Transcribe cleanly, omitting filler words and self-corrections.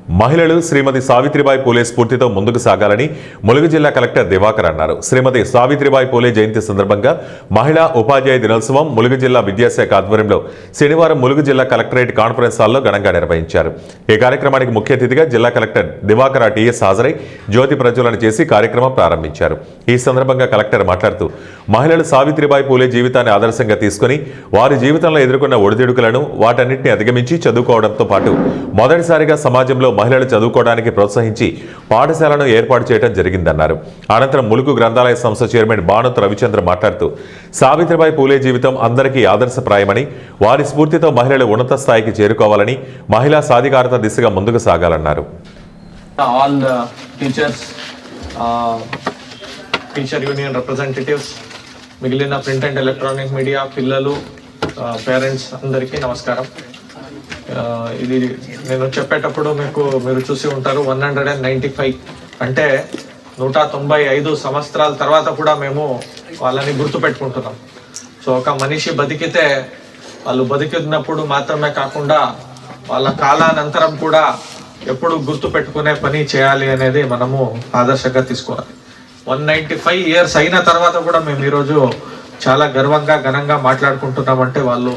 మహిళలు శ్రీమతి సావిత్రిబాయి పూలే స్ఫూర్తితో ముందుకు సాగాలని ములుగు జిల్లా కలెక్టర్ దివాకర్ అన్నారు. శ్రీమతి సావిత్రిబాయి పూలే జయంతి సందర్భంగా మహిళా ఉపాధ్యాయ దినోత్సవం ములుగు జిల్లా విద్యాశాఖ ఆధ్వర్యంలో శనివారం ములుగు జిల్లా కలెక్టరేట్ కాన్ఫరెన్స్ హాల్లో ఘనంగా నిర్వహించారు. ఈ కార్యక్రమానికి ముఖ్య అతిథిగా జిల్లా కలెక్టర్ దివాకర్ టీఎస్ హాజరై జ్యోతి ప్రజ్వలన చేసి కార్యక్రమం ప్రారంభించారు. ఈ సందర్భంగా కలెక్టర్ మాట్లాడుతూ మహిళలు సావిత్రిబాయి పూలే జీవితాన్ని ఆదర్శంగా తీసుకుని వారి జీవితంలో ఎదుర్కొన్న ఒడిదుడుకులను వాటన్నింటినీ అధిగమించి చదువుకోవడంతో పాటు మొదటిసారిగా సమాజంలో మహిళలు చదువుకోవడానికి ప్రోత్సహించి పాఠశాలను ఏర్పాటు చేయడం జరిగిందన్నారు. అనంతరం ములుగు గ్రంథాలయ సంస్థ చైర్మన్ బాణత్ రవిచంద్ర మాట్లాడుతూ సావిత్రిబాయి పూలే జీవితం అందరికీ ఆదర్శప్రాయమని, వారి స్ఫూర్తితో మహిళలు ఉన్నత స్థాయికి చేరుకోవాలని, మహిళా సాధికారత దిశగా ముందుకు సాగాలన్నారు. టీచర్ యూనియన్ రిప్రజెంటేటివ్స్, మిగిలిన ప్రింట్ అండ్ ఎలక్ట్రానిక్ మీడియా, పిల్లలు, పేరెంట్స్ అందరికీ నమస్కారం. ఇది నేను చెప్పేటప్పుడు మీరు చూసి ఉంటారు 195 అంటే 195 సంవత్సరాల తర్వాత కూడా మేము వాళ్ళని గుర్తుపెట్టుకుంటున్నాం. సో ఒక మనిషి బతికితే వాళ్ళు బతికినప్పుడు మాత్రమే కాకుండా వాళ్ళ కాలానంతరం కూడా ఎప్పుడు గుర్తు పెట్టుకునే పని చేయాలి అనేది మనము ఆదర్శంగా తీసుకోవాలి. 195 years అయిన తర్వాత కూడా మేము ఈరోజు చాలా గర్వంగా ఘనంగా మాట్లాడుకుంటున్నామంటే వాళ్ళు